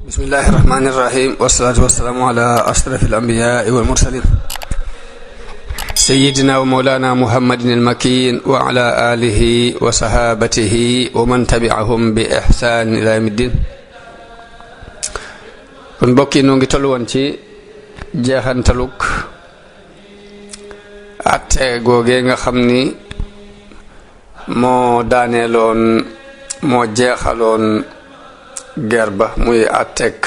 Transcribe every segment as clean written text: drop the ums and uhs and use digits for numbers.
bismillahi irrahmani irrahim wasalaatu wasalaamu ala ashraf alambiyaai walmursalin sayidina wa mawlana muhammadin almakin wa ala alihi wa sahabatihi wa man tabiahum bi ihsan ila yawmi ddin. kon mbokk yi noo ngi tollu woon ci jeexantaluk atte googee nga xam ni moo daaneeloon moo jeexaloon guerre ba muy atteb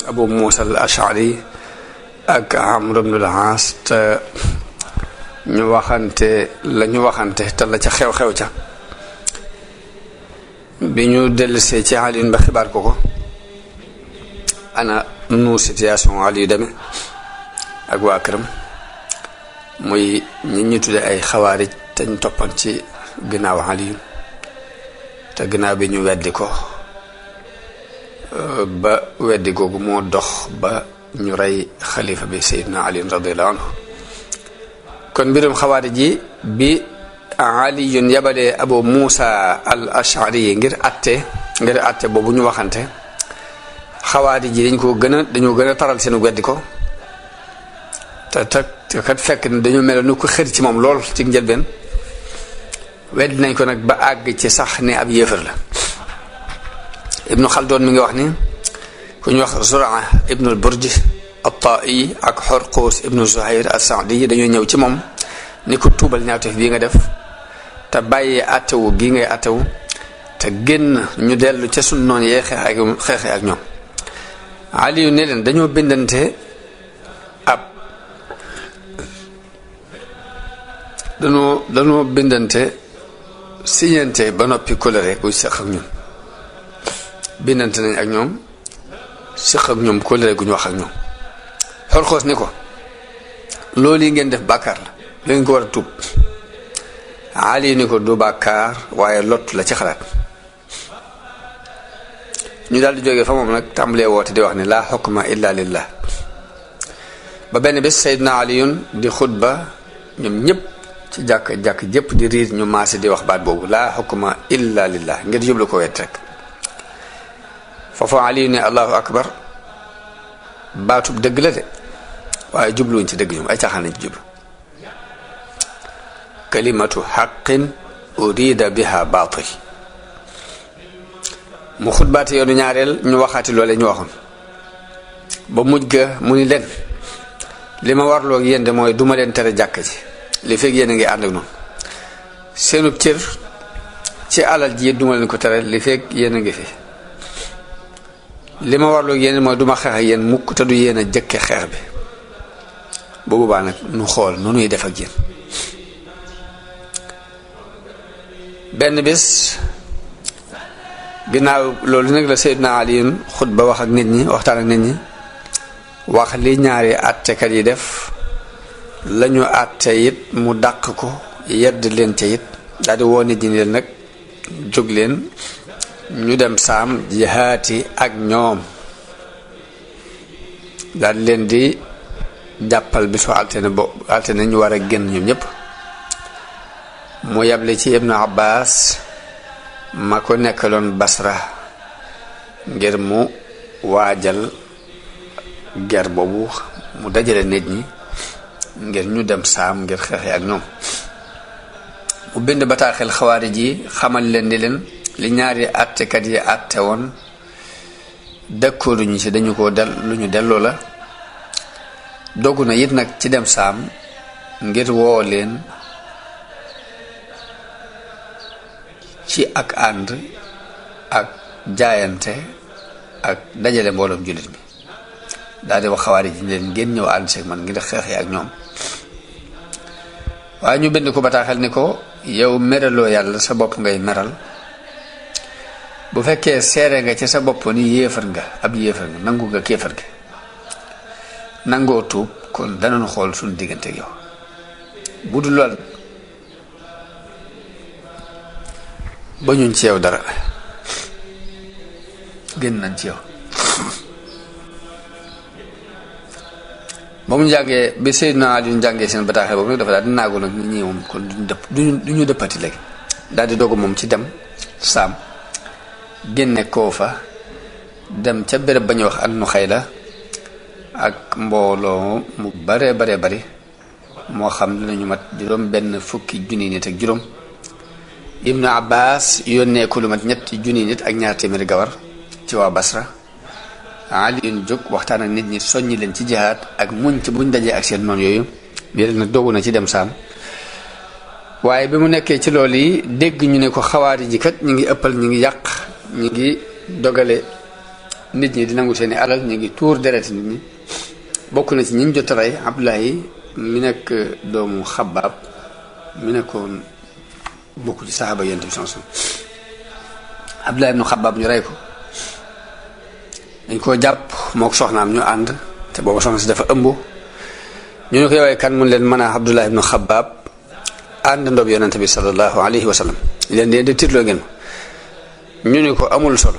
Abu Muusa al Ash'ari ak Amr ibn al-As te ñu waxante te la ca xew-xew ca bi ñu dellusee ci Ali ba xibaar ko ana nu situation Ali yu demee ak waa këram muy ñi tudde ay xawaarij te ñu toppan ci ginnaaw Ali te ginnaaw bi ñu weddi ko ba weddi googu moo dox ba ñu rey xalifa bi Seydina Ali radiyallahu anhu. kon mbirum xawaarij ji bi Ali yun yabalee Abu Muusa al Ash'ari ngir atte boobu ñu waxante xawaarij ji dañoo gën a taral seenu weddi ko te kat fekk ne dañoo mel nu ko xër ci moom lool ci njëlbeen weddi nañ ko nag ba àgg ci sax ne ab yéefar la. Ibnu Xaldoon mi ngi wax ni ku ñu wax Zuraa ibnu al-Burj at-Ta'i ak Hurqus ibnu Zuhayr as-Sa'di dañoo ñëw ci moom ni ko tuubal ñaawteef bii nga def te bàyyi attewu gii ngay attewu te génn ñu dellu ca sunu noonu yee xeexe ak ñoom. Aliyu ne leen dañoo bindante dañoo bindante siñante ba noppi coloré kuy seq ak ñun bindante nañ ak ñoom seq ak ñoom coloré gu ñu wax ak ñoom. Xorxoos ni ko loolu yi ngeen def bàkkaar la ngeen ko war a tuub. Ali ni ko du bàkkaar waaye lott la ci xalaat. ñu daal di jógee fa moom nag tàmbalee woote di wax ne laa xukma illa lillah ba benn bés Seydina Aliyun di xutba ñoom ñëpp ci jàkk jëpp di riir ñu maase di wax baat boobu laa xukma illa lillah ngir jublu ko wet rek. foofu Aliyu ne allahu akbar baatub dëgg la de waaye jubluwuñ ci dëgg ñoom ay caaxaan lañ ci jublu. kalimatu xaqin urida biha baatil. mu xutbaate yoonu ñaareel ñu waxaati loole ñu waxoon ba mujj ga mu ni leen li ma warloo ak yéen de mooy duma leen tere jàkk ji li fekk yéen a ngi ànd ak noonu seenub cër ci alal ji duma leen ko tere li fekk yéen a ngi fi. li ma warloo ak yéen mooy duma xeex ak yéen mukk te du yéen a jëkke xeex bi bu boobaa nag nu xool nu nuy def ak yéen. benn bés ginnaaw loolu nag la Seydina Aliyun xutba wax ak nit ñi waxtaan ak nit ñi wax li ñaari àttekat yi def lañu àtte it mu dàq ko yedd leen ca it daal di woo nit ñi leen nag jóg leen ñu dem saam jihaati ak ñoom daal leen di jàppal bisu altine ñu war a génn ñoom ñëpp. mu yable ci Ibnu Abbas ma ko nekkaloon Basra ngir mu waajal ger boobu mu dajale nit ñi ngir ñu dem saam ngir xeexe ak ñoom. mu bind bataaxel xawaarij yi xamal leen ni leen li ñaari àttekat yi àtte woon dëkkooruñu ci dañu ko lu ñu delloo la. dogu na it nag ci dem saam ngir woo leen ci ak ànd ak jaayante ak dajale mbooloom jullit mi daal di wax xawaarij yi leen ngeen ñëw ànd seeg man ngir xeexee ak ñoom. waaye ñu bind ko bataaxel ni ko yow meraloo yàlla sa bopp ngay meral bu fekkee seere nga ci sa bopp ni yéefar nga ab yéefar nga nangu nga kéefar gi nangoo tuub kon danañu xool suñu diggante ak yow bu dul lool ba ñuñ ci yow dara génn nañ ci yow. ba mu njàngee bi Seydina Ali njàngee seen bataaxee boobu nag dafa daal di naagu nag ñi moom kon duñu dëppati léegi daal di dogu moom ci dem saam génne koo fa dem ca béréb ba ñuy wax annu xayla ak mbooloo mu bare bari moo xam dinañu mat juróom benn fukki junni nit ak juróom. Ibnu Abbas yónnee ko lu mat ñetti junni nit ak ñaar téeméeri gawar ci waa Basra. Ali jóg waxtaan ak nit ñi soññi leen ci jihaad ak muñ ci buñ dajee ak seen noonu yooyu yéen nag dogu na ci dem saam. waaye bi mu nekkee ci loolu yi dégg ñu ne ko xawaari ji kat ñu ngi ëppal ñu ngi yàq ñu ngi dogale nit ñi di nangu seeni alal ñu ngi tuur deret nit ñi. bokk na ci ñi ñu jot a rey Abdullahi mi nekk doomu Xabbaab mi nekkoon bokk ci saxaaba Yonent bi sallallahu alayhi wasallam. Abdullahi ibnu Xabbaab ñu rey ko dañ koo jàpp moo ko soxnaam ñu ànd te boobu soxna si dafa ëmb ñu ne ko yowee kan mun leen mën a Abdullahi ibnu Xabbaab ànd ndoob Yonent bi sallallahu alayhi wasallam leen de tiitloo ngeen ma ñu ne ko amul solo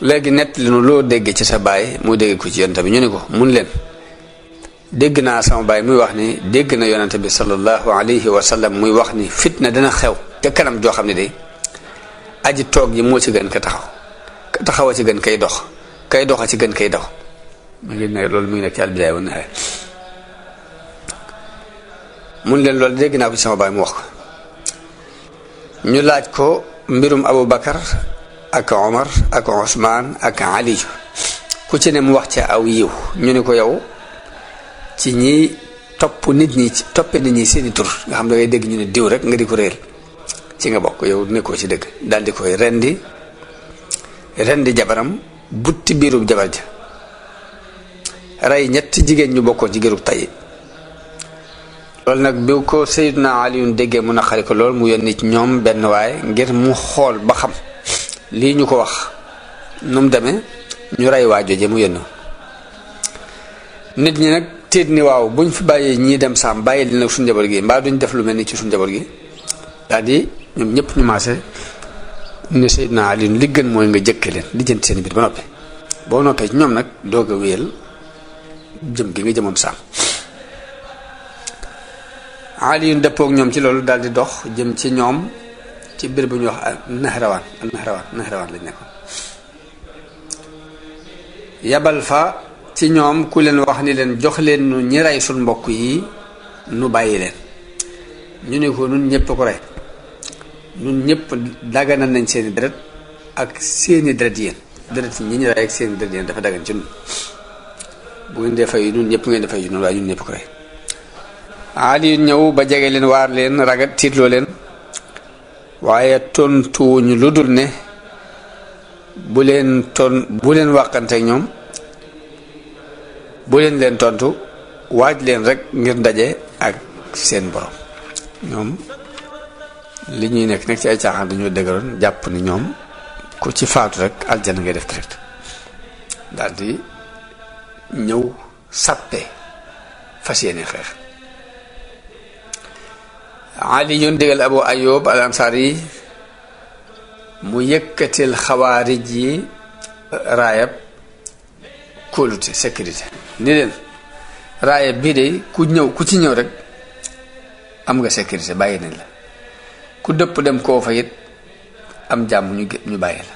léegi nett li nu loo dégg ci sa baay muy dégg ko ci Yonent bi ñu ne ko mun leen dégg naa sama baay muy wax ni dégg na Yonent bi sallallahu alayhi wasallam muy wax ni fitna dina xew te kanam joo xam ne day aji toog ji moo ci gën ka taxaw a ci gën kay dox a ci gën kay daw mu ngi ne loolu mu ngi nekk ci al-Bidaaya wa Nihaaya mun leen loolu dégg naa ko ci sama baay mu wax ko. ñu laaj ko mbirum Abu Bakar ak Omar ak Ousmane ak Ali ku ci ne mu wax ca aw yiw ñu ne ko yow ci ñi topp nit ñi ci toppe nit ñi seeni tur nga xam ne ngay dégg ñu ne diw rek nga di ko réel ci nga bokk yow nekkoo ci dëgg daal di koy rendi jabaram butti biirub jabar ja rey ñetti jigéen ñu bokkoon ci gërub tay loolu nag bi ko Seydina Aliyun déggee mu naqari ko lool mu yónni ci ñoom benn waaye ngir mu xool ba xam lii ñu ko wax nu mu demee ñu rey waa jooje mu yónni nit ñi nag tiit ni waaw buñ fi bàyyee ñii dem saam bàyyi li nag suñu njaboot gi mbaa duñ def lu mel ni ci suñu njaboot gi daal di ñoom ñëpp ñu maase ne Seydina Aliyun li gën mooy nga jëkke leen li jënt seen biir ba noppi boo noppee ci ñoom nag doog a wéyal jëm gi nga jëmoon saam. Aliyun dëppook ñoom ci loolu daal di dox jëm ci ñoom ci biir bu ñuy wax Nahrawaan lañ nekkoon yabal fa ci ñoom ku leen wax ni leen jox leen nu ñi rey suñ mbokk yi nu bàyyi leen ñu ne ko nun ñëpp ko rey nun ñëpp daganal nañ seeni deret ak seeni deret yéen deret ñi ñu rey ak seeni deret yéen dafa dagan ci nun bu ngeen dee fay nun ñëpp ngeen dee fay nun waaye ñun ñëpp ko rey. Ali ñëw ba jege leen waar leen ragat tiitloo leen waaye tontuwuñu lu dul ne bu leen wàqanteeg ñoom bu leen tontu waaj leen rek ngir daje ak seen borom. ñoom li ñuy nekk ci ay caaxaan dañoo dëgëroon jàpp ni ñoom ku ci faatu rek aljana ngay def direct daal di ñëw sàppe fas yéene xeex. Ali yoon digal Abu Ayyub al Ansari mu yëkkatil xawaarij yi raayab kóolute sécurité ni leen raayab bii de ku ci ñëw rek am nga sécurité bàyyi nañ la ku dëpp dem koo fa it am jàmm ñu bàyyi la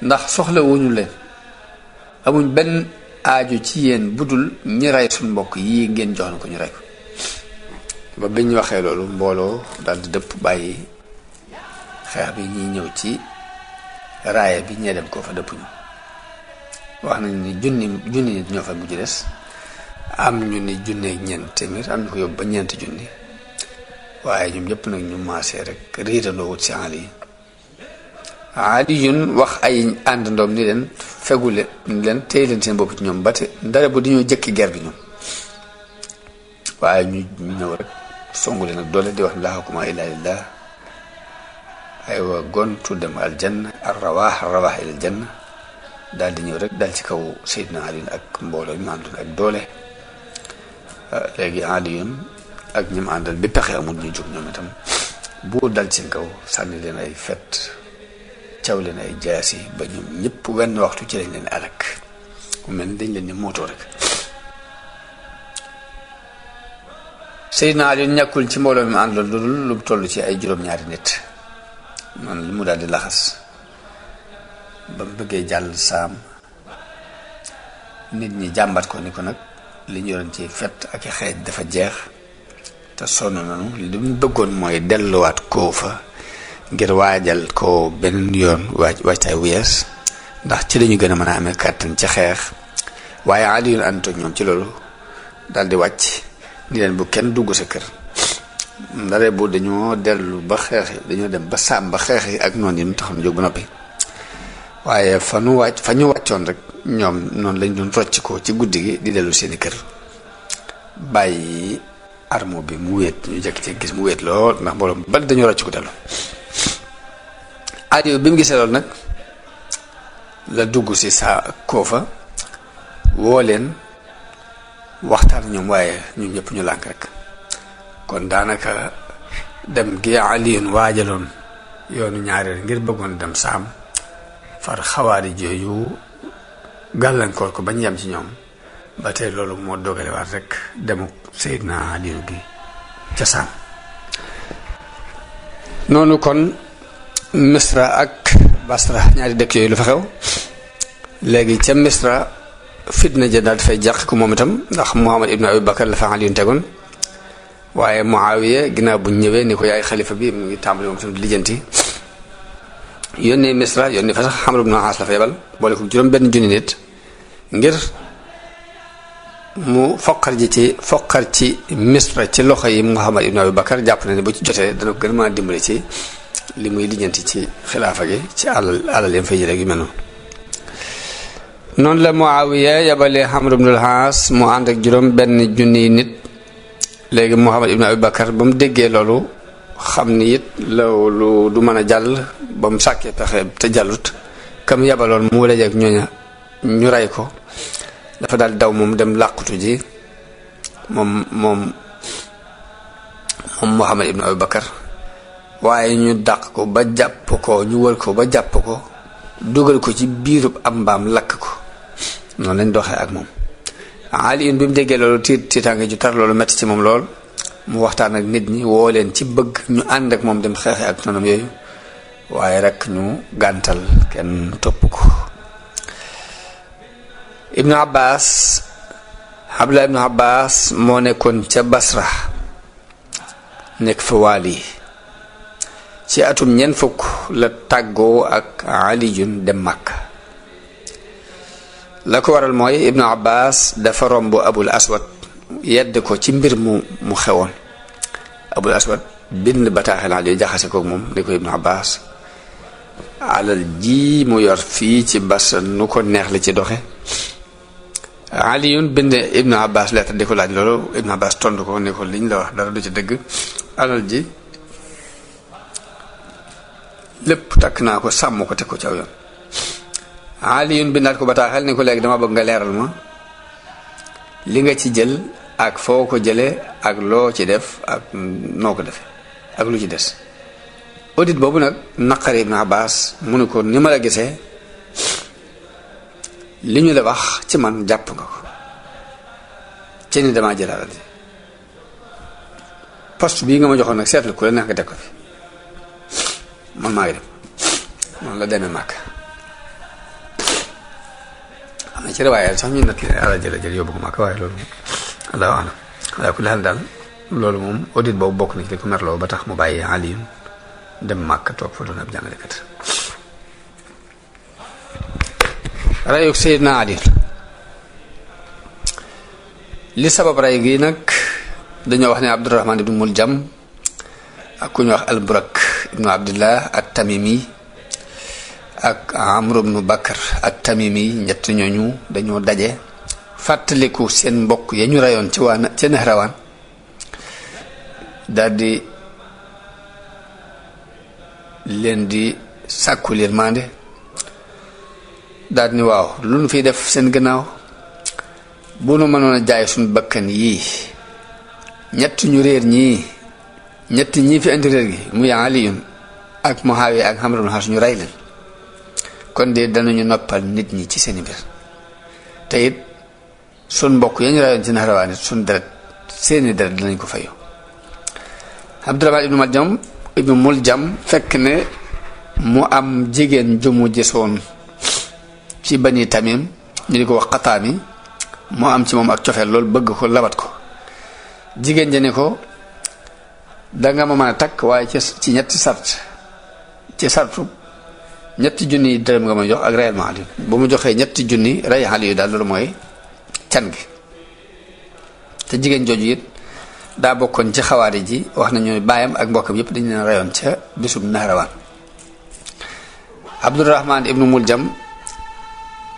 ndax soxla wuñu leen amuñ benn aaju ci yéen budul ñi rey suñ mbokk yii ngeen jox na ko ñu rey ko ba biñ ñu waxee loolu mbooloo daal di dëpp bàyyi xeex bi ñiy ñëw ci raaya bi ñee dem koo fa dëpp ñu wax nañ ni junni nit ñoo fa mujj des am ñu ni junneeg ñeent téeméer am ñu ko yóbbu ba ñeenti junni waaye ñoom ñëpp nag ñu maasee rek riirandoo wut si Ali yun wax ay àndandoom ni leen fegu leen téy leen seen bopp ci ñoom ba te ndare bu di ñoo jëkki guerre bi ñoom waaye ñu ñëw rek songu leen ak doole di wax laa hukma illa lillah aywa gontu dem aljanna ar rawaax ila aljanna daal di ñëw rek dal ci kaw Seydina Ali ak mbooloo ñu àndoon ak doole léegi Ali yun ak ñim àndal bi pexe amul ñu jóg ñoom itam bu dal ci seen kaw sànni leen ay fet caw leen ay jaasi ba ñoom ñëpp wenn waxtu ci lañ leen alak mu mel ni dañ leen ni mootoo rek. Seydina Ali ñàkkul ci mbooloo mi àndoon lu toll ci ay juróom-ñaari nit man li mu daal di laxas ba mu bëggee jàll saam nit ñi jàmbat ko ni ko nag li ñu yoroon ci fet ak i xeej dafa jeex te sonn nañu li mu bëggoon mooy delluwaat koo fa ngir waajal ko beneen yoon waajtaay wu yees ndax ci lañu gën a mën a amee kàttan ci xeex waaye Aliyun ànd ak ñoom ci loolu daal di wàcc ni leen bu kenn dugg sa kër ndare bu dañoo dellu ba xeex yi dañoo dem ba saam ba xeex yi ak noonu yi mu taxoon jóg ba noppi waaye fa ñu wàccoon rek ñoom noonu lañ doon rocc ko ci guddi gi di dellu seeni kër bàyyi armo bi mu wéet ñu jekk ci gis mu wéet lool ndax mbooloo mu bari dañoo rocc ko dellu Aliyu bi mu gisee loolu nag la dugg si saa koofa woo leen waxtaan ñoom waaye ñun ñëpp ñu lànk rek kon daanaka dem gi Aliyun waajaloon yoonu ñaareel ngir bëggoon dem saam far xawaari jooju gàllankoor ko bañ yem ci ñoom ba tey loolu moo dogalewaat rek demu Seydina Aliyu gi ca saam noonu kon Misra ak Basra ñaari dëkk yooyu lu fa xew léegi ca Misra fitna ja daal dafay jàq ko moom itam ndax Muhammad ibn Abi Bakar la fa Aliyun tegoon waaye Muawiya ginnaaw bu ñëwee ni ko yaay xalifa bi mu ngi tàmbali moom tamit lijjanti yónnee Misra yónnee fa sax Amr ibn Aas la fa yebal boole ko juróom benn junni nit ngir mu foqar ci Misra ci loxo yi Muhammad ibn Abi Bakar jàpp na ne bu ci jotee dana ko gën a mën a dimbali ci li muy lijjanti ci xilaafa gi ci alal yam fay jëlee yu mel noonu la Muawiya yabalee Amr ibn al-Aas mu ànd ak juróom benn junni nit léegi Muhammad ibn Abi Bakar ba mu déggee loolu xam ni it loolu du mën a jàll ba mu sàkkee pexe te jàllut kam yabaloon mu wala jeeg ñooña ñu rey ko dafa daal daw moom dem làqutu ji moom Muhammad ibn Abi Bakar waaye ñu dàq ko ba jàpp ko ñu wër ko ba jàpp ko dugal ko ci biirub am mbaam lakk ko noonu lañ doxee ak moom Aliyun bi mu déggee loolu tiitaange ju tar loolu metti ci moom lool mu waxtaan ak nit ñi woo leen ci bëgg ñu ànd ak moom dem xeexe ak noonam yooyu waaye rek ñu gàntal kenn topp ko Ibnu Abbas Abdullah ibnu Abbas moo nekkoon ca Basra nekk fa waali ci atum ñeent fukk la tàggoo ak Aliyun dem Makka la ko waral mooy Ibnu Abbas dafa romb Abul Aswad yedd ko ci mbir mu xewoon Abul Aswad bind bataaxel Aliyu jaxase kook moom ni ko Ibnu Abbas alal ji mu yor fii ci Basra nu ko neex la ci doxe Aliyun bind Ibnu Abbas lettre di ko laaj loolu Ibnu Abbas tontu ko ni ko liñ la wax dara du ci dëgg alal ji lépp takk naa ko sàmm ko teg ko ci aw yoon Aliyun bindaat ko bataaxel ni ko léegi dama bëgg nga leeral ma li nga ci jël ak foo ko jëlee ak loo ci def ak noo ko defee ak lu ci des audit boobu nag naqari Ibn Abbas mu ne ko ni ma la gisee li ñu la wax ci man jàpp nga ko ci ni damaa jël alal ji poste bii nga ma joxoon nag seetlu ku la neex nga teg ko fi man maa ngi dem noonu la demee màkk am na ci riwaaya sax ñu nat li alal jëla jël yóbbu ko màkk waaye loolu allahu alam waaye ku laal daal loolu moom audit boobu bokk na ci li ko merloo ba tax mu bàyyi Aliyun dem màkk toog fa doon ab jàngalekat rayuk Seydina Ali li sabab ray gi nag dañoo wax ne Abdurrahman ibnu Muljam ak ku ñu wax Alburak ibnu Abdillah at-Tamimi ak Amr ibnu Bakar at-Tamimi ñett ñooñu dañoo daje fàttaliku seen mbokk ya ñu rayoon ci ca Nahrawaan daldi leen di sàkku yërmande daldi ni waaw lu nu fiy def seen gannaaw bu nu mënoon a jaay suñu bakkan yii ñett ñu réer ñii ñett ñii fi indi réer gi muy Aliyun ak Muawiya ak Amr ibn As ñu rey leen kon de danañu noppal nit ñi ci seeni mbir te it sun mbokk ya ñu rayoon ci Nahrawaan it sun deret seeni deret danañ ko fayu Abdurrahman ibnu Muljam fekk ne mu am jigéen ju mu gisoon ci bani Tamim ñu di ko wax Xataami moo am ci moom ak cofeel loolu bëgg ko labat ko jigéen ja ne ko danga ma mën a takk waaye ci ñetti sart ci sartu ñetti junni dërëm nga ma jox ak reyal ma Ali bu mu joxee ñetti junni rey Ali yu daal loolu mooy can gi te jigéen jooju it daa bokkoon ci xawaari ji wax nañu baayam ak mbokkam yépp dañu leen reyoon ca bisub Nahrawaan Abdurrahman ibnu Muljam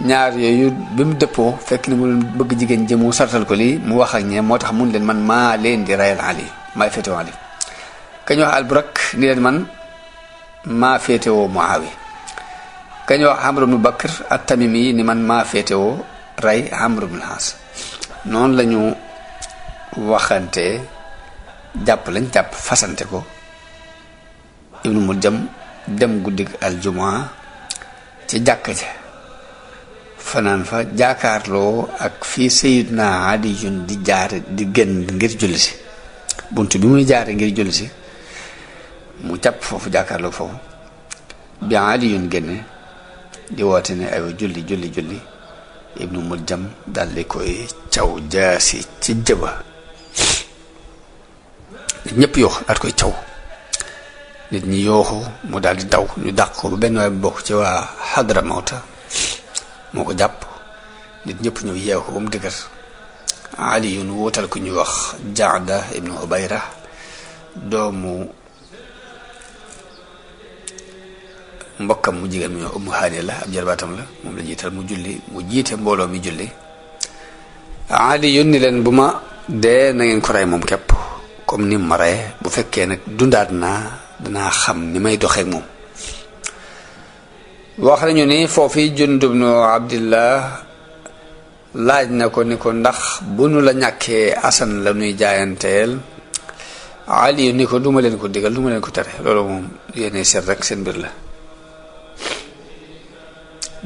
ñaar yooyu bi mu dëppoo fekk ni mu bëgg jigéen ji mu sartal ko lii mu wax ak ñee moo tax mun leen man maa leen di reyal Ali maay féetewoo Ali kañ wax Alburak ni leen man maa féetewoo Muawi kañ wax Amr ibnu Bakr at-Tamimi ni man maa féetewoo rey Amr ibnu Haas noonu lañu waxante jàpp lañ jàpp fasante ko ibnu Muljam dem guddig aljumaa ci jàkka ja fanaan fa jaakaarloo ak fii Sayyidna Aliyun di jaare di génn ngir julli si bunt bi muy jaare ngir julli si mu jàpp foofu jaakaarloo foofu bi Aliyun génne di woote ne ay julli ibnu Muljam daldi koy caw jaasi ci jëba nit ñëpp yooxu daat koy caw nit ñi yooxu mu daal di daw ñu dàq ko ba benn waay bu bokk ci waa Hadra Mawta moo ko jàpp nit ñëpp ñëw yeew ko ba mu dëgër Ali yun wutal ku ñuy wax Jaada ibnu Ubayra doomu mbokkam mu jigéen mu ñëw Ummu Haani la ab jarbaatam la moom la jiital mu jiite mbooloo mi julli Ali yun ni leen bu ma dee na ngeen ko rey moom képp comme ni ma rey bu fekkee nag dundaat naa danaa xam ni may doxeek moom wax nañu ni foofu Jundub ibnu Abdillah laaj na ko ni ko ndax bu nu la ñàkkee Asan la nuy jaayanteel Ali ni ko duma leen ko digal duma leen ko tere loolu moom yéene seet rek seen mbir la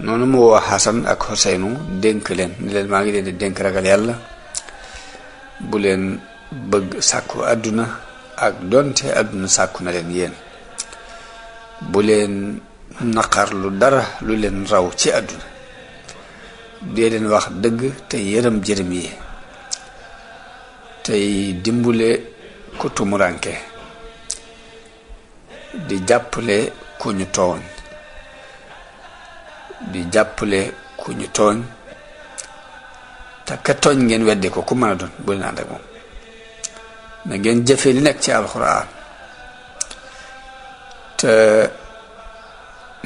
noonu mu woo Hasan ak Huseynu dénk leen ni leen maa ngi leen di dénk ragal yàlla bu leen bëgg sàkku àdduna ak donte àdduna sàkku na leen yéen bu leen naqar lu dara lu leen raw ci àdduna dee leen wax dëgg te yërëm jërëm yi tey dimbule ku tumuranke di jàppale ku ñu tooñ di jàppale ku ñu tooñ te ka tooñ ngeen weddi ko ku mën a doon bu leen ànd ak moom na ngeen jëfe li nekk ci alxuraan te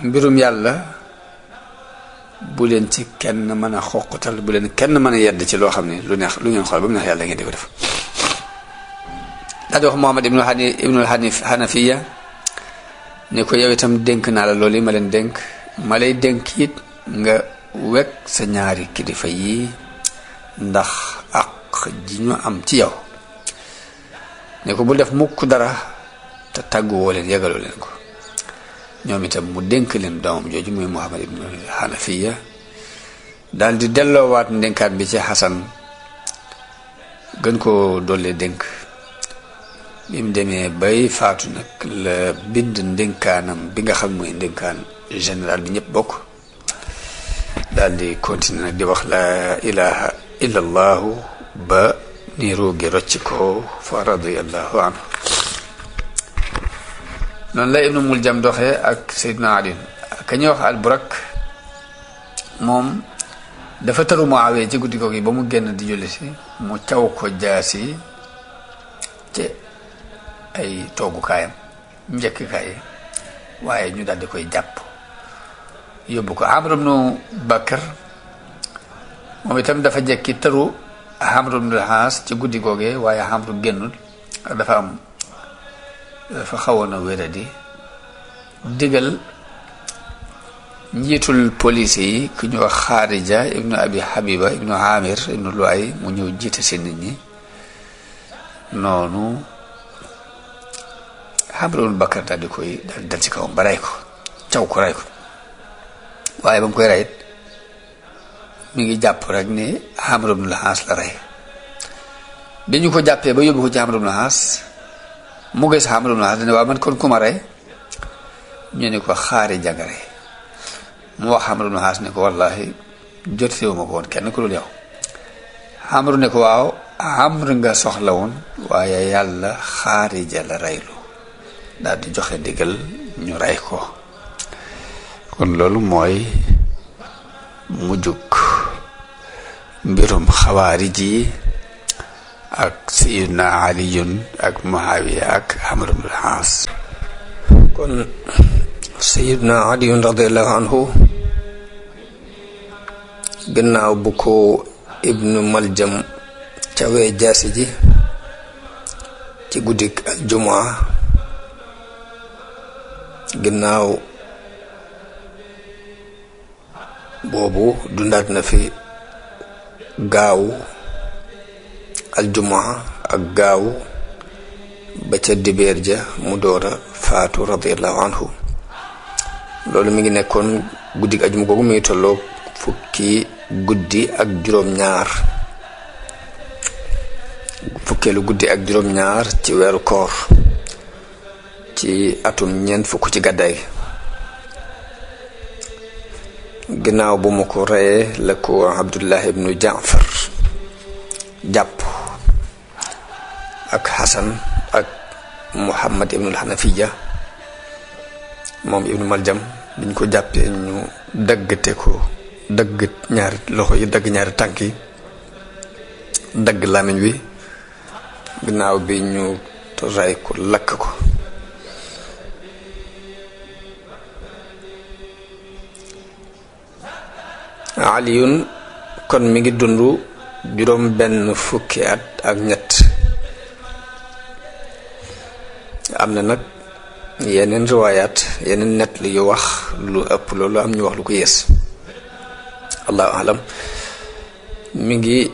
mbirum yàlla bu leen ci kenn mën a xoqatal bu leen kenn mën a yedd ci loo xam ne lu neex lu ngeen xool ba mu neex yàlla ngeen di ko def daal di wax Muhammad ibnul Hanafiya ne ko yow itam dénk naa la loolu yi ma leen dénk ma lay dénk it nga wekk sa ñaari kilifa yi ndax ak ji ñu am ci yow ne ko bul def mukk dara te tàgguwoo leen yëgaloo leen ko ñoom itam mu dénk leen doomam jooju muy Muhammad ibn Hanafiya daal di delloowaat ndénkaat bi ci Hasan gën ko dollee dénk bi mu demee bay faatu nag la bind ndénkaanam bi nga xam mooy ndénkaan général bi ñëpp bokk daal di continuer nag di wax la ilaha illa allahu ba ni ruugi rocc ko fa radiyallahu anhu noonu la ibnu Muljam doxee ak Seydina Ali ka ñuy wax Alburak moom dafa tëru Muawiya ci guddi googu ba mu génn di julli si mu caw ko jaasi ci ay toogukaayam njëkkikaay waaye ñu daal di koy jàpp yóbbu ko Amr ibnu Bakr moom itam dafa jekki tëru Amr ibnu Haas ci guddi googee waaye Amr génnul dafa xawoon a wéradi digal njiitul police yi ku ñu wax Xaarija ibnu Abi Habiba ibnu Amir ibnu Luay mu ñëw jiite si nit ñi noonu Amr ibnu Bakr daal di koy dal ci kawam ba rey ko caw ko rey ko waaye ba mu koy reyit mi ngi jàpp rek ni Amr ibnu Haas la rey bi ñu ko jàppee ba yóbbu ko ci Amr ibnu Haas mu gis Amr ibnu Haas dane waaw man kon ku ma rey ñu ne ko Xaarija nga rey mu wax Amru ibn Haas ne ko wallahi jotewuma ko woon kenn ku dul yow. Amru ne ko waaw Amru nga soxla woon waaye yàlla Xaarija la reylu daal di joxe ndigal ñu rey ko. kon loolu mooy mujjug mbirum xawaarij yi ak Sayyidina Aliyun ak Muawiya ak Amru ibn Haas. kon Sayyidina Aliyun radiyallahu anhu gannaaw bu ko Ibnu Maljam cawee jaasi ji ci guddik aljumaa, gannaaw boobu dundaat na fi gaawu aljumaa ak gaawu ba ca dibeer ja mu door a faatu radiyallahu anhu. loolu mi ngi nekkoon guddik ajuma googu mi ngi tolloog fukki guddi ak juróom-ñaar, fukkeelu guddi ak juróom-ñaar ci weeru koor ci atum ñeent fukk ci gàddaay. ginnaaw bu mu ko reyee la ko Abdullah ibnu Jaafar jàpp ak Hasan ak Muhammad ibnul Hanafiya. moom Ibnu Maljam biñ ko jàppee ñu daggate ko, dagg ñaari loxo yi, dagg ñaari tànk yi, dagg làmmiñ wi, ginnaaw bi ñu ray ko, lakk ko. Aliyun kon mi ngi dund juróom benn fukki at ak ñett. am na nag yeneen riwaayaat, yeneen nett li yu wax lu ëpp loolu, am ñu wax lu ko yées, allahu alam. mi ngi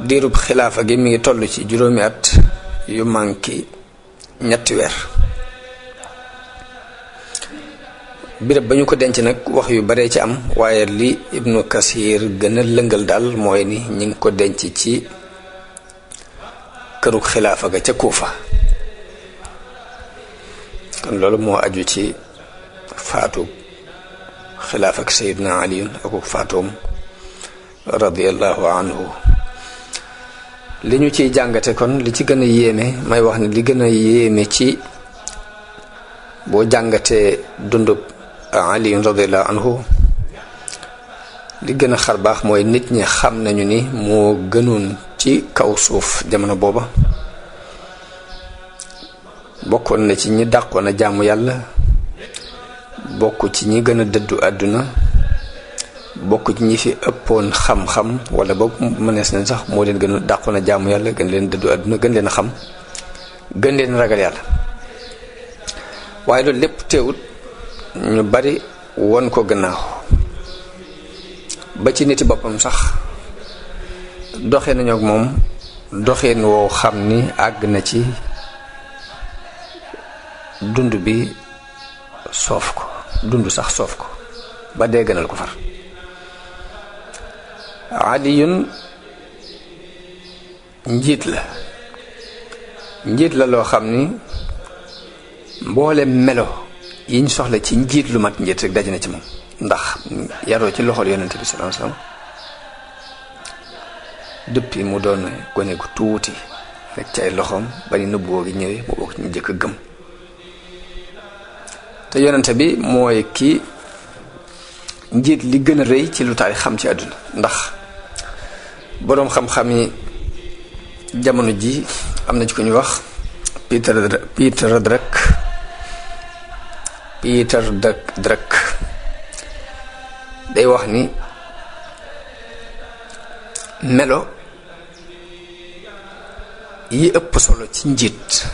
diirub xilaafa gi mi ngi toll ci juróomi at yu manki ñetti weer. birab ba ñu ko denc nag wax yu bare ci am, waaye li Ibnu Kasir gën a lëngal daal mooy ni ñi ngi ko denc ci kërug xilaafa ga ca Kuufa. kon loolu moo aju ci faatu xilaafa ak Sayyidina Aliyun ak faatoom radiyallahu anhu. li ñu ciy jàngate kon li ci gën a yéeme, may wax ne li gën a yéeme ci boo jàngatee dundub Aliyun radiyallahu anhu, li gën a xar baax mooy nit ñi xam nañu ni moo gënoon ci kaw suuf jamono booba. bokkoon na ci ñi dàqoon a jaamu yàlla, bokk ci ñi gën a dëddu àdduna, bokk ci ñi fi ëppoon xam-xam, wala boobu mënees nañ sax moo leen gën a dàqoon a jaamu yàlla, gën leen dëddu àdduna, gën leen a xam, gën leen ragal yàlla. waaye loolu lépp teewut ñu bari won ko gannaaw, ba ci niti boppam sax doxee nañu ak moom doxeen woo xam ni àgg na ci dund bi soof ko, dund sax soof ko ba dee gënal ko far. Aliyun njiit la loo xam ni mboole melo yiñ soxla ci njiit lu mat njiit rek daje na ci moom, ndax yaroo ci loxol yonente bi sallallahu alayhi wasallam depuis mu doon gone gu tuuti rek ci ay loxoom ba ni nëbbuwoo gi ñëwee mu bokk ñu jëkk a gëm. te yonente bi mooy ki njiit li gën a rëy ci lu taarix xam ci àdduna, ndax boroom xam-xam yi jamono ji am na ci ko ñu wax Peter Drucker day wax ni melo yi ëpp solo ci njiit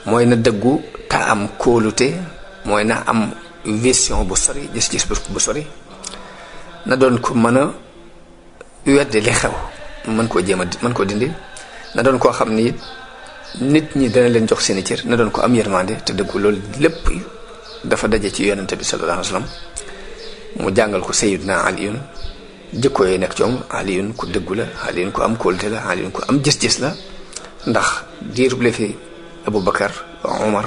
mooy na dëggu te am kóolute, mooy na am vision bu sori, gis-gis bu sori, na doon ko mën a weddi li xew, mën koo dindi, na doon koo xam ni nit ñi dana leen jox seeni cër, na doon ko am yërmande te dëggu. loolu lépp dafa daje ci yonente bi sallallahu alayhi wasallam. mu jàngal ko Sayyidina Aliyun, jikko yi nekk ci moom. Aliyun ku dëggu la, Aliyun ku am kóolute la, Aliyun ku am gis-gis la, ndax diirub la fi Abubakar, Umar,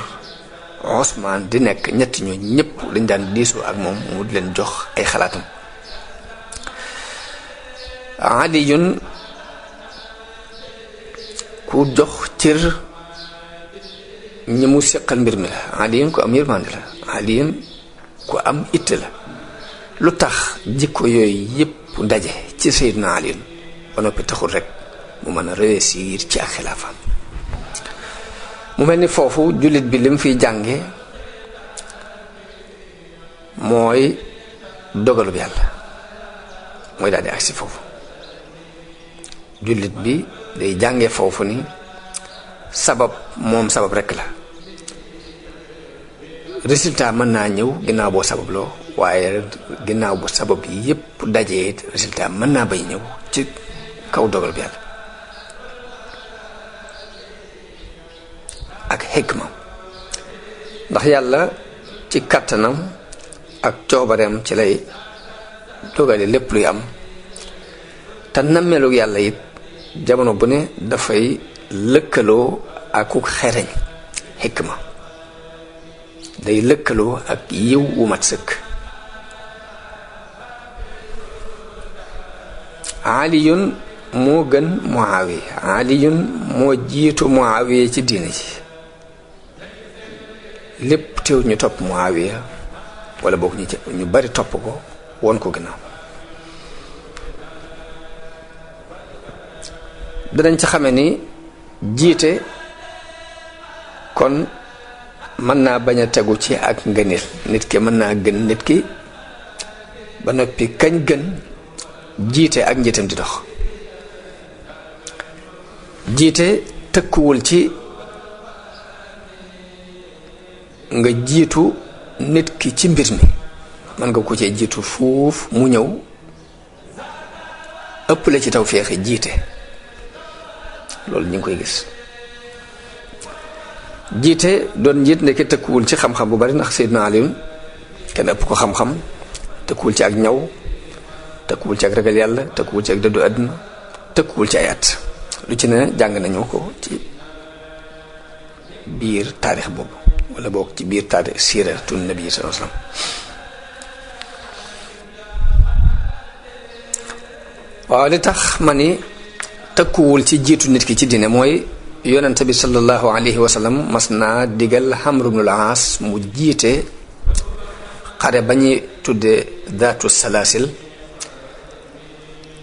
Usmaan di nekk ñetti ñoo ñëpp dañ daan diisoo ak moom mu di leen jox ay xalaatam. Aliyun ku jox cër ñi mu seqal mbir mi la. Aliyun ku am yërmande la. Aliyun ku am itte la. lu tax jikko yooyu yëpp daje ci Seydina Aliyun ba noppi taxul rek mu mën a réussir ci ak xilaafaam. mu mel ni foofu jullit bi lim fiy jànge mooy dogalub yàlla mooy daal di agsi foofu. jullit bi day jànge foofu ni sabab moom sabab rekk la. résultat mën naa ñëw ginnaaw boo sababloo waaye ginnaaw bu sabab yi yépp dajee résultat mën naa bay ñëw ci kaw dogal bi yàlla. ak xikma ndax yàlla ci kàttanam ak coobareem ci lay dogale lépp luy am te nammeelu yàlla it jamono bu ne dafay lëkkaloo ak ku xereñ. xikma day lëkkaloo ak yiw wu mat sëkk. Aliyun moo gën Muawiya. Aliyun moo jiitu Muawiya ci diine ji lépp teew ñu topp Muawiya wala boog ñu bari topp ko woon ko gannaaw. danañ ci xame ni jiite kon mën naa bañ a tegu ci ak ngëneel. nit ki mën naa gën nit ki ba noppi kañ gën jiite ak njiitam di dox. jiite tëkkuwul ci nga jiitu nit ki ci mbir mi mën nga ko cee jiitu fuuf mu ñëw ëpp la ci tawfeex jiite loolu ñu ngi koy gis. jiite doon njiit ndeke tëkkuwul ci xam-xam bu bari ndax Seydina Aliyun kenn ëpp ko xam-xam. tëkkuwul ci ak ñaw tëkkuwul ci ak ragal yàlla tëkkuwul ci ak dëddu àdduna tëkkuwul ci ay at. lu ci ne jàng nañu ko ci biir taarix boobu wala boog ci biir taarix siiratu nabi sallallahu alayhi wasallam. waaw li tax ma ni tëkkuwul ci jiitu nit ki ci diine mooy yonente bi sallallahu alayhi wa sallam mas naa digal Amr ibn al-As mu jiite xare ba ñuy tudde daatu salaasil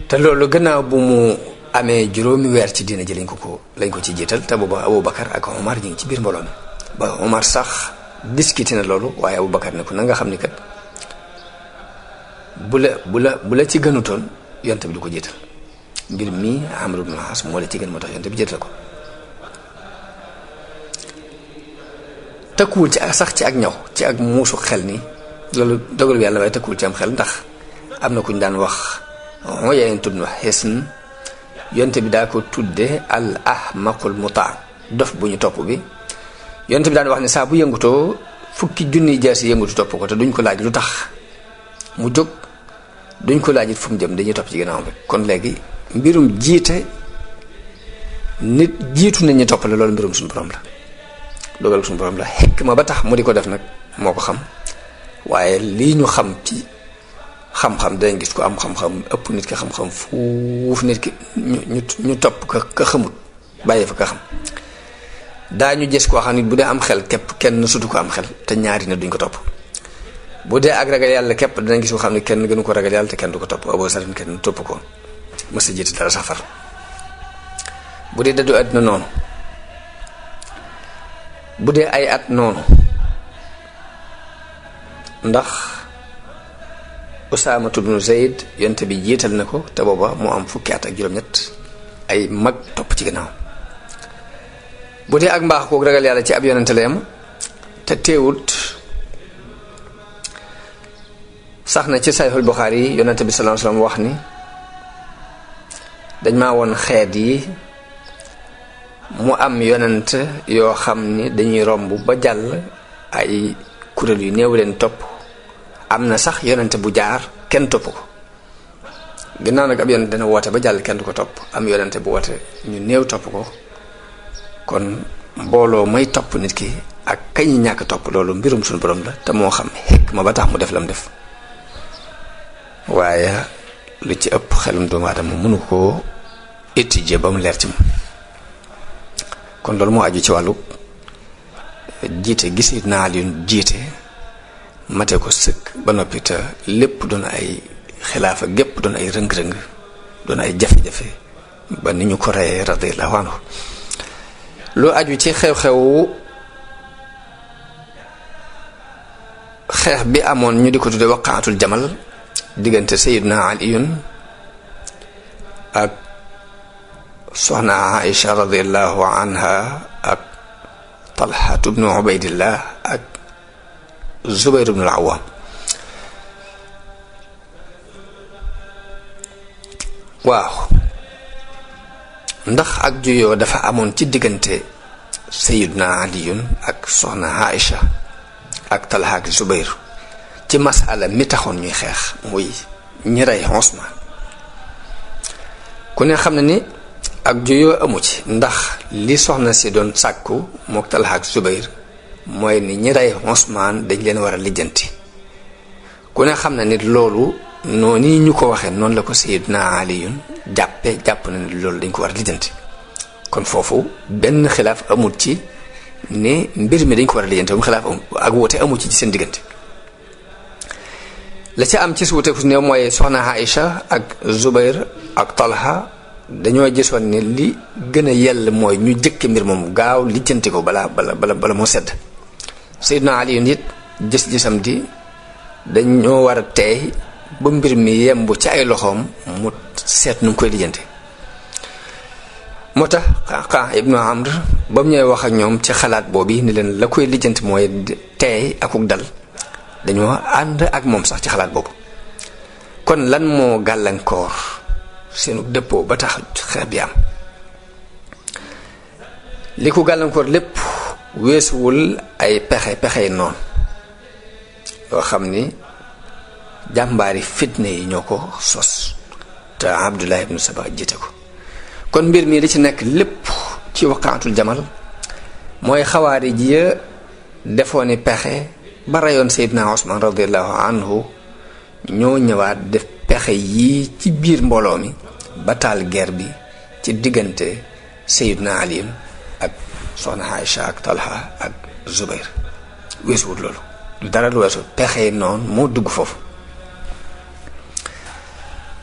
te loolu gannaaw bu mu amee juróomi weer ci diine ji lañ ko ci jiital te booba Aboubacar ak Omar ñu ngi ci biir mbooloo mi ba Omar sax discuté na loolu waaye Aboubacar ne ko na nga xam ni kat bu la ci gënutoon yonte bi du ko jiital mbir mi Amr ibn al-As moo la ci gën moo tax yonte bi jiital ko. tëkkuwul ci ak sax ci ak ñaw ci ak muusu xel ni loolu dogal bi yàlla waaye tëkkuwul ci am xel ndax am na ku ñu daan wax yaayeen tudd wax Hisn yonte bi daa ko tudde al ahmaqul mutaa dof bu ñu topp bi. yonte bi daan wax ne saa bu yëngutoo fukki junniy jaasi yëngutu topp ko te duñ ko laaj lu tax mu jóg duñ ko laaj it fu mu jëm dañuy topp ci ginnaawam rek. kon léegi mbirum jiite nit jiitu nit ñi topp la loolu mbirum suñu borom la dogal suñu borom la. xikma ba tax mu di ko def nag moo ko xam waaye lii ñu xam ci xam-xam dañ gis ko am xam-xam ëpp nit ki xam-xam fuuf nit ki ñu topp ka xamut bàyyi fa ka xam. daañu gis koo xam ne bu dee am xel képp kenn sutu ko am xel te ñaari nit duñ ko topp. bu dee ak ragal yàlla képp danañ gis koo xam ne kenn gënu ko ragal yàlla te kenn du ko topp Abu Sarr kenn topp ko mës a jiite dara safar. bu dee dëddu àddina noonu bu dee ay at noonu ndax Usaama ibn Zayd yonte bi jiital na ko te booba mu am fukki at ak juróom-ñett ay mag topp ci gannaaw. bu dee ak mbaax kook ragal yàlla ci ab yonente la yam te teewut sax na ci Sahihul Bukhari yi yonente bi sallallahu alayhi wasallam wax ni dañ maa woon xeet yi mu am yonent yoo xam ni dañuy romb ba jàll ay kuréel yu néew leen topp am na sax yonent bu jaar kenn topp ko ginnaaw nag ab yonent dana woote ba jàll kenn du ko topp am yonent bu woote ñu néew topp ko kon mbooloo may topp nit ki ak kañ ñàkk topp loolu mbirum suñu borom la te moo xam xikma ba tax mu def lam def waaye lu ci ëpp xelum doomu aadama mënu koo étudier ba mu leer ci moom kon loolu moo aju ci wàllu jiite gis naa leen jiite mate ko sëkk ba noppi te lépp doon ay xilaafa gépp doon ay rëng-rëng doon ay jafe-jafe ba ni ñu ko reyee radiyallahu anhu lu aju ci xew-xew xeex bi amoon ñu di ko tudde waqaatul jamal diggante Sayyidna Aliyun ak soxna Aïcha radiyallahu anha ak Talha ibnu Ubaydillah ak Zubayr ibnu al-Awwam waaw ndax ak juyoo dafa amoon ci diggante Sayyidna Aliyun ak soxna Aïcha ak Talha ak Zubayr ci masala mi taxoon ñuy xeex muy ñi rey Usmaan ku ne xam na ni ak juyoo amu ci ndax li soxna si doon sàkku mook Talha ak Zubayr mooy ni ñi rey Usmaan dañ leen war a lijjanti ku ne xam na nit loolu noonu ñu ko waxee noonu la ko Sayyidna Aliyun jàpp na ni loolu dañ ko war a lijjanti kon foofu benn xilaaf amul ci ne mbir mi dañ ko war a lijjanti mu xilaaf amul ak woote amul ci seen diggante la ca am ci su wuteeku ne mooy soxna Aïcha ak Zubayr ak Talha dañoo gisoon ne li gën a yell mooy ñu jëkke mbir moom gaaw lijjanti ko bala moo sedd Sayyidna Ali nit gis-gisam di dañoo war a teey ba mbir mi yemb ci ay loxoom mu seet nu mu koy lijjanti moo tax Qaqaa ibnu Amr ba mu ñëwee wax ak ñoom ci xalaat boobu ni leen la koy lijjanti mooy teey akuk dal dañoo ànd ak moom sax ci xalaat boobu kon lan moo gàllankoor seenu dëppoo ba tax xeex bi am li ko gàllankoor lépp weesuwul ay pexey noonu yoo xam ni jàmbaari fitne yi ñoo ko sos te Abdullah ibnu Saba jiite ko kon mbir mi li ci nekk lépp ci waqaatul jamal mooy xawaari ji defooni pexe ba rayoon Seydina Usmaan radiyallahu anhu ñoo ñëwaat def pexe yii ci biir mbooloo mi ba taal guerre bi ci diggante Seydina Ali ak soxna Aïcha ak Talha ak Zubayr weesuwut loolu lu dara lu weesu pexe noonu moo dugg foofu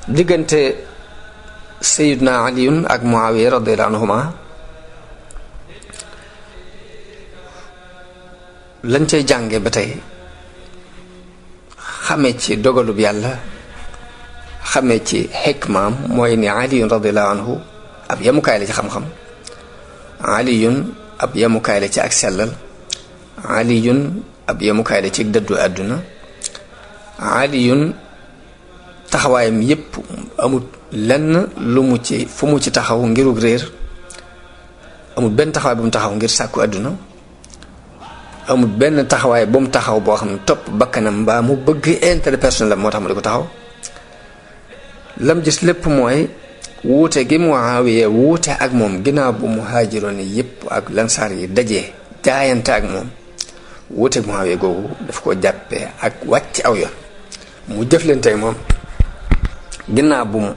diggante Seydina Ali ak Muawiya radiyallahu anhuma lañ cay jànge ba tey xamee ci dogalub yàlla xamee ci xikmaam mooy ni aliyun radiallahu anhu ab yemukaay la ci xam-xam aliyun ab yemukaay la ci ak sellal aliyun ab yemukaay la ci dëddu àdduna aliyun taxawaayam yépp amul lenn lu mu ci fu mu ci taxaw ngirug réer amul benn taxawaay bu mu taxaw ngir sàkku àdduna amul benn taxawaay ba mu taxaw boo xam ne topp bakkanam mbaa mu bëgg intérêt personnel la moo tax mu di ko taxaw lam gis lépp mooy wuute gi Muawiya wuute ak moom ginnaaw bu muhaajiroon yi yépp ak lansaar yi dajee jaayante ak moom wuute ak Muawiya googu daf ko jàppee ak wàcc aw yoon mu jëflanteeg moom ginnaaw bu mu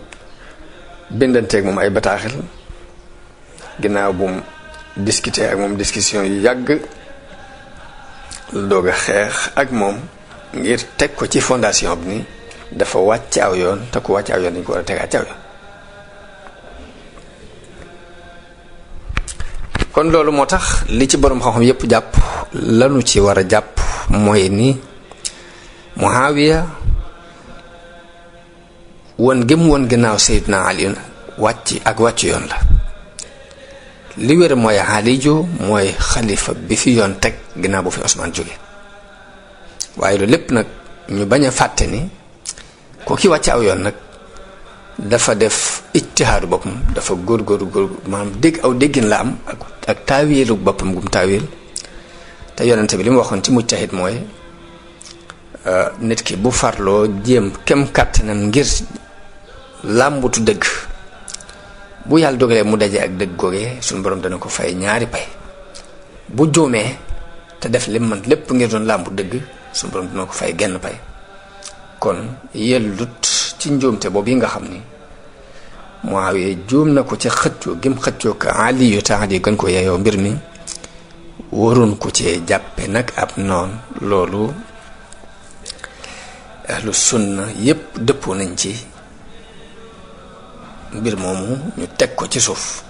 bindanteeg moom ay bataaxel ginnaaw bu mu discuter ak moom discussion yu yàgg la doog a xeex ak moom ngir teg ko ci fondation bi ni dafa wàcc aw yoon te ku wàcc aw yoon dañ ko war a tegaat ci aw yoon kon loolu moo tax li ci borom xam-xam yépp jàpp lanu ci war a jàpp mooy ni Muawiya won gëm woon gannaaw Seydina Ali wàcc ak wàcc yoon la li wér mooy Aliyu mooy xalifa bi fi yoon teg ginnaaw bu fi Usmaan jóge waaye loolu lépp nag ñu bañ a fàtte ni ko ki wàcc aw yoon nag dafa def ijtihaadu boppam dafa góor maanaam dégg aw déggin la am ak taawilu boppam gum taawil te yonente bi li mu waxoon ci mujtahid mooy nit ki bu farloo jéem kem kàttanam ngir làmbutu dëgg bu yàlla dogalee mu daje ak dëgg googee suñu borom dana ko fay ñaari pay bu juumee te def lim man lépp ngir doon làmbu dëgg suñu borom dina ko fay genn pay kon yellut ci njuumte boobu yi nga xam ni Muawiya juum na ko ci xëccoo gim xëccoo ko Ali yu tax di gën ko yeyoo mbir mi waroon ko cee jàppe nag ab noon loolu ahlu sunna yépp dëppoo nañ ci mbir moomu ñu teg ko ci suuf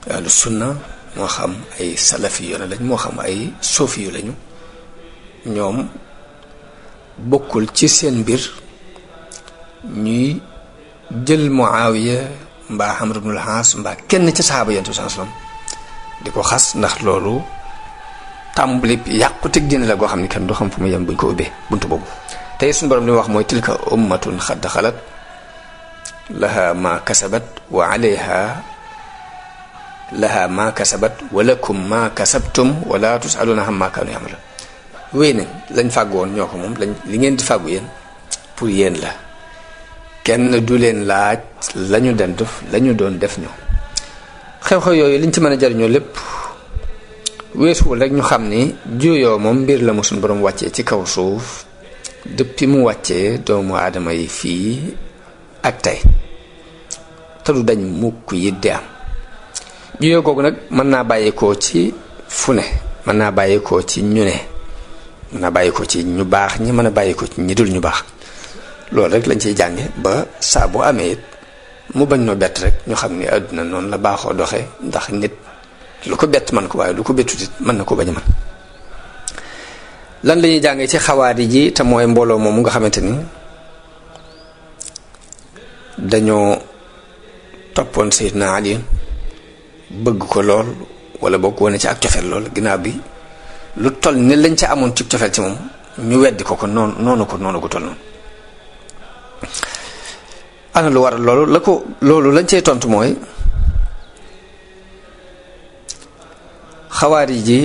ahlu sunna moo xam ay salafi yu lañ moo xam ay suufi yu lañu ñoom bokkul ci seen mbir ñuy jël Muawiya mbaa Amr ibnul Aas mbaa kenn ci saxaaba Yonent bi sallallahu alayhi wasallam di ko xas ndax loolu tàmbali yàqu teg diine la goo xam ne kenn du xam fu mu yem buñ ko ubbee buntu boobu tey suñu borom li mu wax mooy tilka ummatun xad xalat laha ma kasabat wa alayha laha ma kasabat wa lakum ma kasabtum wa la tusaluna amma kanu ya'malun wéy nañ lañ fàggu woon ñoo ko moom lañ li ngeen di fàggu yéen pour yéen la kenn du leen laaj lañu den def lañu doon def ñoo xew-xew yooyu liñ ci mën a jariñoo lépp weesuwul rek ñu xam ni juyoo moom mbir la mu suñu borom wàccee ci kaw suuf depuis mu wàccee doomu aadama yi fii ak tey te du dañ mukk yi di am juyoo googu nag mën naa bàyyeekoo ci fu ne mën naa bàyyeekoo ci ñu ne mën naa bàyyeekoo ci ñu baax ñi mën a bàyyeekoo ci ñi dul ñu baax loolu rek lañ ciy jànge ba saa bu amee it mu bañ noo bett rek ñu xam ni àdduna noonu la baaxoo doxee ndax nit lu ko bett man ko waaye lu ko bettut it mën na ko bañ a man lan la ñuy jàngee ci xawaari ji te mooy mbooloo moomu nga xamante ni dañoo toppoon Seydina Ali bëgg ko lool wala boo ko wane ci ak cofeel lool ginnaaw bi lu toll ni lañ ca amoon ci cofeel ci moom ñu weddi ko noonu ko toll noonu ana lu waral loolu lañ cey tontu mooy xawaari ji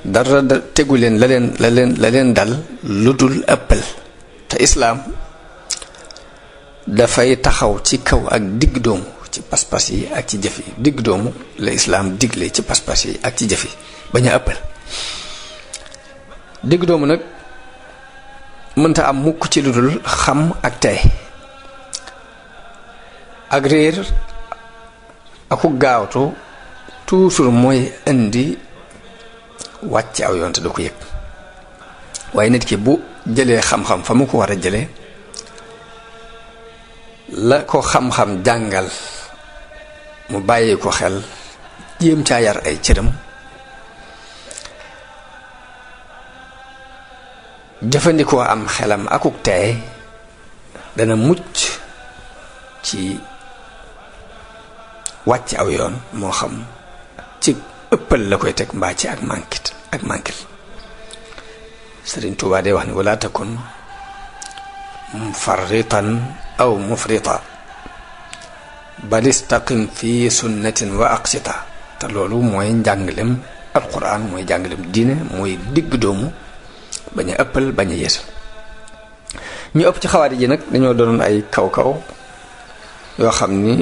dara tegu leen la leen dal lu dul ëppal te islaam dafay taxaw ci kaw ak digg doomu ci pas-pas yi ak ci jëf yi digg doomu la islaam digle ci pas-pas yi ak ci jëf yi bañ a ëppal digg doomu nag mënta am mukk ci lu dul xam ak tey ak réer aku gaawtu toujours mooy indi wàcc aw yoon te du ko yëg waaye nit ki bu jëlee xam-xam fa mu ko war a jëlee la ko xam-xam jàngal mu bàyyi ko xel jéem caa yar ay cëram jëfandikoo am xelam akuk tey dana mucc ci wàcc aw yoon moo xam ci ëppal la koy teg mbaa ci ak mànkit Sëriñ Tuubaa day wax ni wala takun mufarritan aw mufrita bal istaqim fi sunnatin wa aqsita te loolu mooy njàngalem alquran mooy njàngalem diine mooy digg doomu bañ a ëppal bañ a yeesal ñu ëpp ci xawaari ji nag dañoo doon ay kaw-kaw yoo xam ni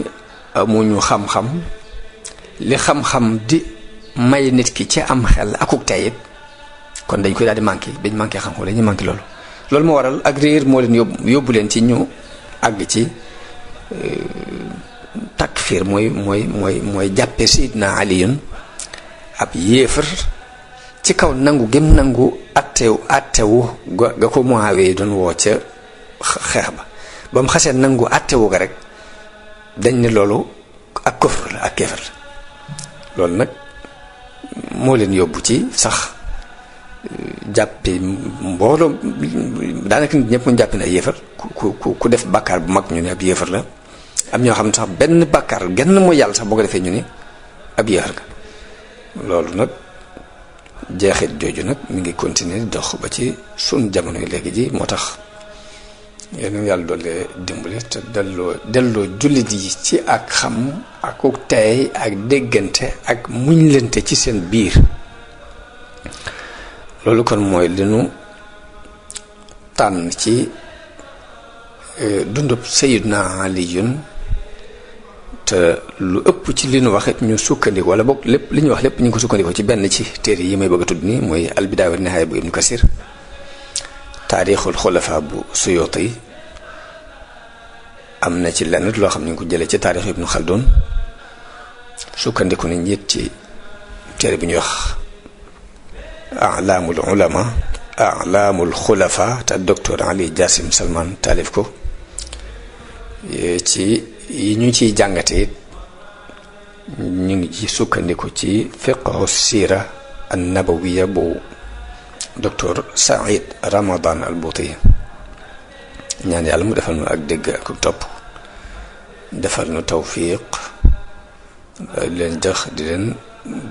amuñu xam-xam li xam-xam di may nit ki ci am xel akuk tayit kon dañ koy daal di manqué bañ manqué xam-xam la ñu manqué loolu moo waral ak réer moo leen yóbbu leen ci ñu àgg ci takfir mooy jàppe Seydina Aliyun ab yéefar ci kaw nangu gém nangu attewu ga ko Muawiya doon woo ca xeex ba mu xasee nangu attewu ga rek dañ ne loolu ak kufr la ak kéefar la loolu nag moo leen yóbbu ci sax jàppe mbooloo daanaka nit ñëpp mu jàppe ne ay yéefar ku def bàkkaar bu mag ñu ne ab yéefar la am ñoo xam ne sax benn bàkkaar genn mooy yàlla sax boo ko defee ñu ne ab yéefar ga loolu nag jeexit jooju nag mi ngi continuer dox ba ci sun jamono yi léegi ji moo tax yéen yàlla doole dimbali te delloo jullit yi ci ak xam ak tey ak déggante ak muñlante ci seen biir loolu kon mooy li nu tànn ci dundub Sayyidna Aliyun te lu ëpp ci li ñu wax it ñu sukkandiku wala boog lépp li ñu wax lépp ñu ngi ko sukkandiku ci benn ci téere yi may bëgg a tudd nii mooy al-Bidaaya wa Nihaaya bu Ibnu Kasir, taarixul xulafa bu Suyuuti am na ci lenn loo xam ne ñu ngi ko jëlee ci taarix Ibnu Xaldun, sukkandiku nañ it ci téere bi ñuy wax A'laamul Ulama A'laamul Xulafa te docteur Ali Jasim Salman taalif ko. ci yi ñu ciy jàngate it ñu ngi ci sukkandiku ci fiqhu siira an-nabawiya bu docteur Saïd Ramadan al-Bouti. ñaan yàlla mu defal nu ak dégg ak topp, defal nu tawfiq, di leen di leen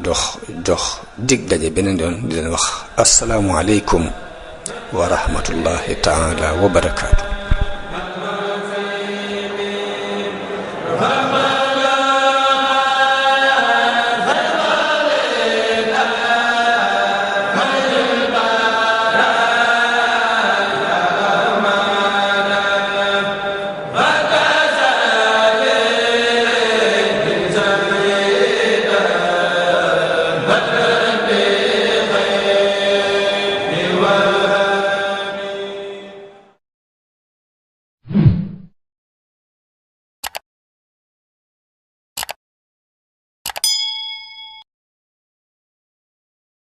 jox dig daje beneen yoon, di leen wax asalaamu aleykum wa rahmatullahi taala wa barakaatu.